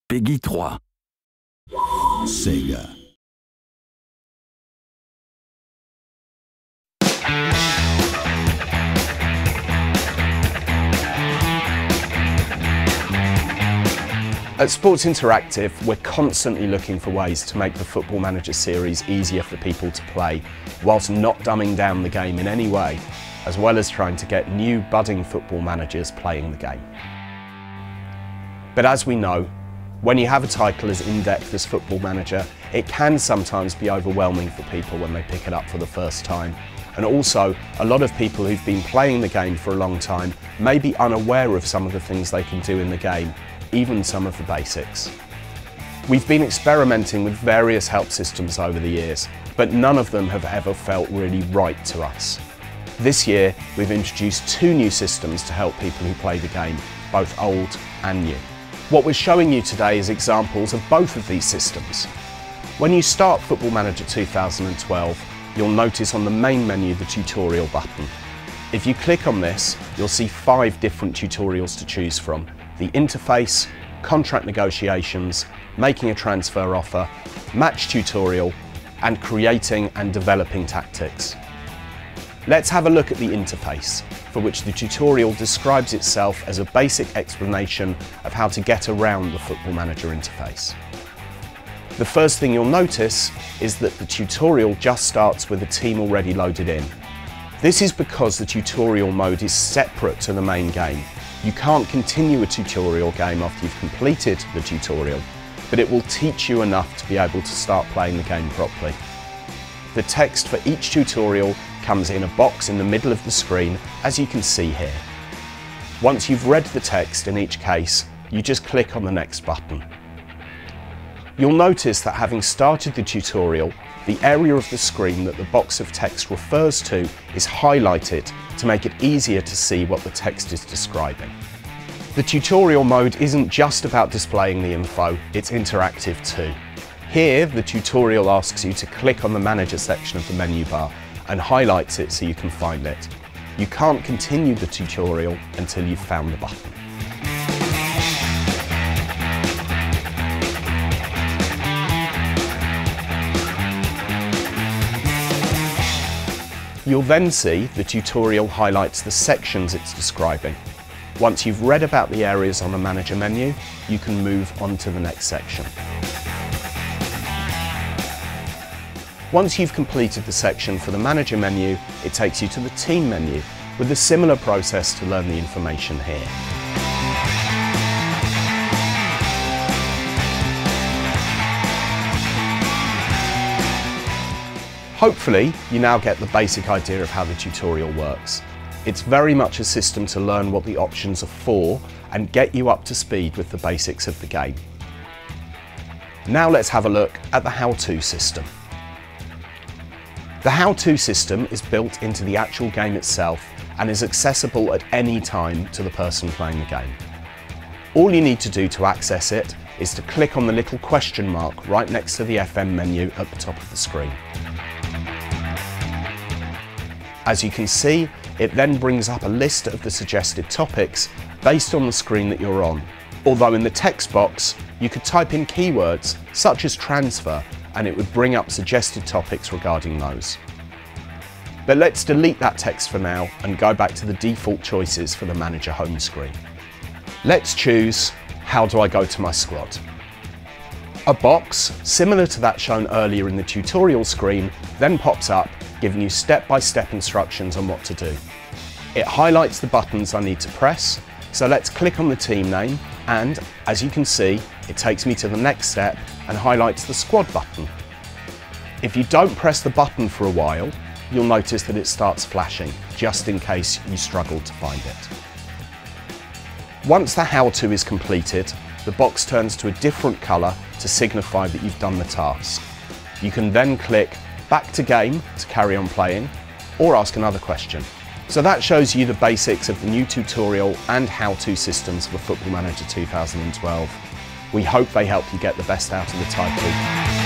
Peggy 3. Sega. At Sports Interactive, we're constantly looking for ways to make the Football Manager series easier for people to play, whilst not dumbing down the game in any way, as well as trying to get new budding football managers playing the game. But as we know, when you have a title as in-depth as Football Manager, it can sometimes be overwhelming for people when they pick it up for the first time. And also, a lot of people who've been playing the game for a long time may be unaware of some of the things they can do in the game, even some of the basics. We've been experimenting with various help systems over the years, but none of them have ever felt really right to us. This year, we've introduced 2 new systems to help people who play the game, both old and new. What we're showing you today is examples of both of these systems. When you start Football Manager 2012, you'll notice on the main menu the tutorial button. If you click on this, you'll see 5 different tutorials to choose from: the interface, contract negotiations, making a transfer offer, match tutorial, and creating and developing tactics. Let's have a look at the interface, for which the tutorial describes itself as a basic explanation of how to get around the Football Manager interface. The first thing you'll notice is that the tutorial just starts with a team already loaded in. This is because the tutorial mode is separate to the main game. You can't continue a tutorial game after you've completed the tutorial, but it will teach you enough to be able to start playing the game properly. The text for each tutorial comes in a box in the middle of the screen, as you can see here. Once you've read the text in each case, you just click on the next button. You'll notice that having started the tutorial, the area of the screen that the box of text refers to is highlighted to make it easier to see what the text is describing. The tutorial mode isn't just about displaying the info, it's interactive too. Here, the tutorial asks you to click on the Manager section of the menu bar and highlights it so you can find it. You can't continue the tutorial until you've found the button. You'll then see the tutorial highlights the sections it's describing. Once you've read about the areas on the Manager menu, you can move on to the next section. Once you've completed the section for the Manager menu, it takes you to the Team menu, with a similar process to learn the information here. Hopefully, you now get the basic idea of how the tutorial works. It's very much a system to learn what the options are for and get you up to speed with the basics of the game. Now let's have a look at the how-to system. The how-to system is built into the actual game itself and is accessible at any time to the person playing the game. All you need to do to access it is to click on the little question mark right next to the FM menu at the top of the screen. As you can see, it then brings up a list of the suggested topics based on the screen that you're on. Although in the text box, you could type in keywords such as transfer and it would bring up suggested topics regarding those. But let's delete that text for now and go back to the default choices for the Manager home screen. Let's choose How do I go to my squad? A box, similar to that shown earlier in the tutorial screen, then pops up, giving you step-by-step instructions on what to do. It highlights the buttons I need to press, so let's click on the team name and, as you can see, it takes me to the next step and highlights the squad button. If you don't press the button for a while, you'll notice that it starts flashing, just in case you struggle to find it. Once the how-to is completed, the box turns to a different colour to signify that you've done the task. You can then click Back to Game to carry on playing, or ask another question. So that shows you the basics of the new tutorial and how-to systems for Football Manager 2012. We hope they help you get the best out of the title.